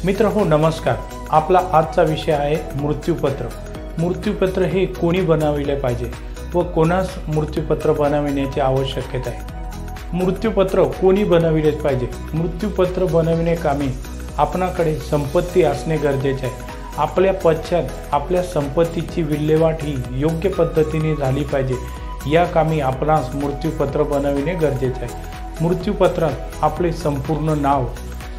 मित्र हो नमस्कार। आपला आजचा विषय आहे मृत्यूपत्र। मृत्यूपत्र हे कोणी बनविले पाहिजे व कोणास मृत्यूपत्र बनविण्याची आवश्यकता आहे। मृत्यूपत्र कोणी बनविले पाहिजे? मृत्यूपत्र बनविणे कामी आपणाकडे संपत्ती असणे गरजेचे आहे। आपल्या पश्चात आपल्या संपत्तीची विल्हेवाट ही योग्य पद्धतीने झाली पाहिजे। या कामी आपणास मृत्यूपत्र बनविणे गरजेचे आहे। मृत्यूपत्रात आपले संपूर्ण नाव,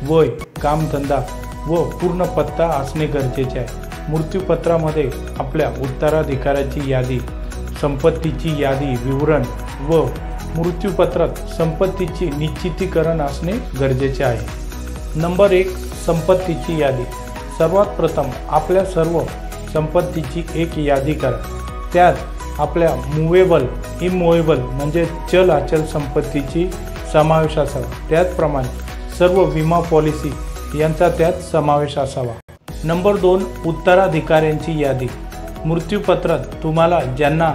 वय, कामधंदा व पूर्ण पत्ता असणे गरजेचे आहे। मृत्यूपत्रामध्ये आपल्या उत्तराधिकाऱ्याची यादी, संपत्तीची यादी विवरण व मृत्यूपत्रात संपत्तीची निश्चितीकरण असणे गरजेचे आहे। नंबर 1, संपत्तीची यादी। सर्वात प्रथम आपल्या सर्व संपत्तीची एक यादी करा। त्यात आपल्या मूवेबल, इमूवेबल म्हणजे चल अचल संपत्तीची समावेश असावा। त्याचप्रमाणे सर्व विमा पॉलिसी यांचा त्यात समावेश असावा। नंबर 2, उत्तराधिकाऱ्यांची यादी। मृत्यूपत्रात तुम्हाला ज्यांना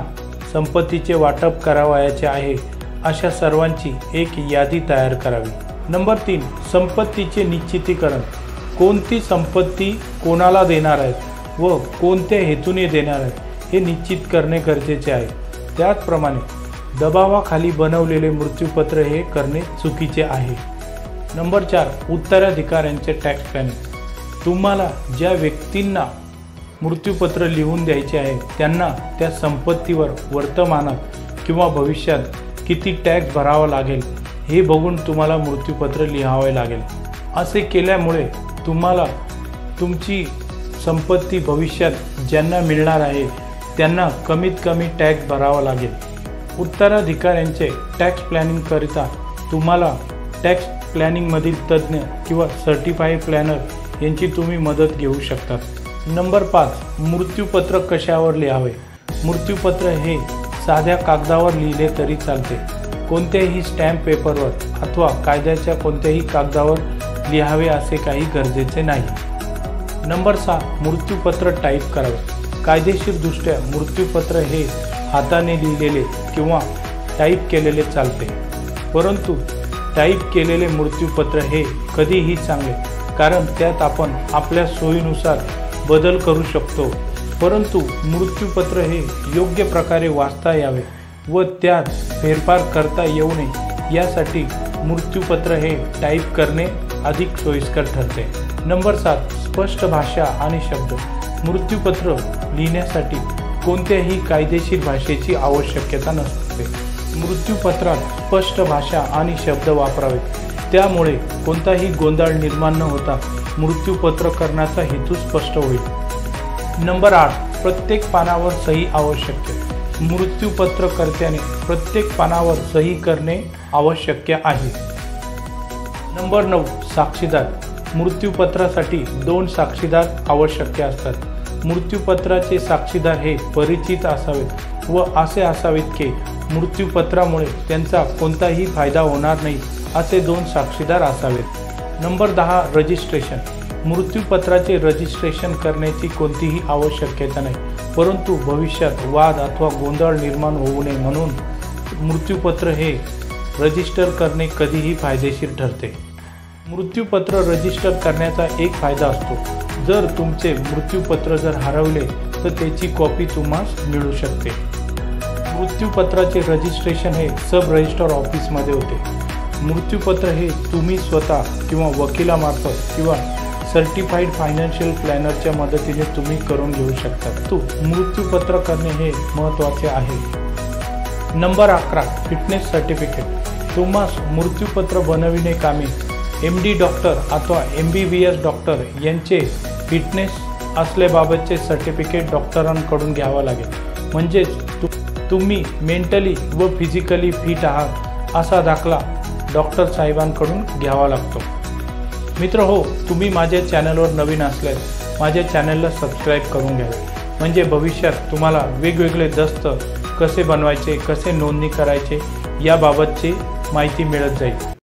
संपत्तीचे वाटप करावयाचे आहे अशा सर्वांची एक यादी तयार करावी। नंबर 3, संपत्तीचे निश्चितीकरण। कोणती संपत्ती कोणाला देणार आहेत व कोणत्या हेतूने देणार आहेत हे निश्चित करणे गरजेचे आहे। त्याचप्रमाणे दबावाखाली बनवलेले मृत्यूपत्र हे करणे चुकीचे आहे। नंबर 4, उत्तराधिकाऱ्यांचे टॅक्स प्लॅनिंग। तुम्हाला ज्या व्यक्तींना मृत्यूपत्र लिहून द्यायचे आहे त्यांना त्या संपत्तीवर वर्तमानात किंवा भविष्यात किती टॅक्स भरावा लागेल हे बघून तुम्हाला मृत्यूपत्र लिहावे लागेल। असे केल्यामुळे तुम्हाला तुमची संपत्ती भविष्यात ज्यांना मिळणार आहे त्यांना कमीत कमी टॅक्स भरावा लागेल। उत्तराधिकाऱ्यांचे टॅक्स प्लॅनिंग करिता तुम्हाला टॅक्स प्लॅनिंगमधील तज्ज्ञ किंवा सर्टिफाईड प्लॅनर यांची तुम्ही मदत घेऊ शकता। नंबर 5, मृत्यूपत्र कशावर लिहावे? मृत्यूपत्र हे साध्या कागदावर लिहिले तरी चालते। कोणत्याही स्टॅम्प पेपरवर अथवा कायद्याच्या कोणत्याही कागदावर लिहावे असे काही गरजेचे नाही। नंबर 6, मृत्यूपत्र टाईप करावे। कायदेशीरदृष्ट्या मृत्यूपत्र हे हाताने लिहिलेले किंवा टाईप केलेले चालते, परंतु टाईप केलेले मृत्यूपत्र हे कधीही चांगले, कारण त्यात आपण आपल्या सोयीनुसार बदल करू शकतो। परंतु मृत्यूपत्र हे योग्य प्रकारे वाचता यावे व त्यात फेरफार करता येऊ नये यासाठी मृत्यूपत्र हे टाईप करणे अधिक सोयीस्कर ठरते। नंबर 7, स्पष्ट भाषा आणि शब्द। मृत्यूपत्र लिहिण्यासाठी कोणत्याही कायदेशीर भाषेची आवश्यकता नसते। मृत्यूपत्रात स्पष्ट भाषा आणि शब्द वापरावेत, त्यामुळे कोणताही गोंधळ निर्माण न होता मृत्यूपत्र करण्याचा हेतू स्पष्ट होईल। नंबर 8, प्रत्येक पानावर सही आवश्यक। मृत्यूपत्रकर्त्याने प्रत्येक पानावर सही करणे आवश्यक आहे। नंबर 9, साक्षीदार। मृत्यूपत्रासाठी 2 साक्षीदार आवश्यक असतात। मृत्यूपत्राचे साक्षीदार हे परिचित असावेत व असे असावेत की मृत्यूपत्रामुळे त्यांचा कोणताही फायदा होणार नाही असे 2 साक्षीदार असावेत। Number 10, registration. मृत्यूपत्राचे रजिस्ट्रेशन करण्याची कोणतीही आवश्यकता नाही, परंतु भविष्यात वाद अथवा गोंधळ निर्माण होऊ नये म्हणून मृत्यूपत्र हे रजिस्टर करणे कधीही फायदेशीर ठरते। मृत्यूपत्र रजिस्टर करण्याचा एक फायदा असतो, जर तुमचे मृत्यूपत्र जर हरवले तर त्याची कॉपी तुम्हाला मिळू शकते। मृत्यूपत्राचे रजिस्ट्रेशन हे सब रजिस्टर ऑफिसमध्ये होते। मृत्यूपत्र हे तुम्ही स्वतः किंवा वकिलामार्फत किंवा सर्टिफाईड फायनान्शियल प्लॅनरच्या मदतीने तुम्ही करून घेऊ शकता। मृत्यूपत्र करणे हे महत्त्वाचे आहे। Number 11, fitness certificate. तुम्हास मृत्यूपत्र बनविणे कामी MD डॉक्टर अथवा MBBS डॉक्टर यांचे फिटनेस असल्याबाबतचे सर्टिफिकेट डॉक्टरांकडून घ्यावं लागेल, म्हणजेच तुम्ही मेंटली व फिजिकली फिट आहात असा दाखला डॉक्टर साहेबांकडून घ्यावा लागतो। मित्र हो, तुम्ही माझ्या चॅनलवर नवीन असल्यास माझ्या चॅनलला सबस्क्राईब करून घ्यावे, म्हणजे भविष्यात तुम्हाला वेगवेगळे दस्त कसे बनवायचे, कसे नोंदणी करायचे याबाबतची माहिती मिळत जाईल।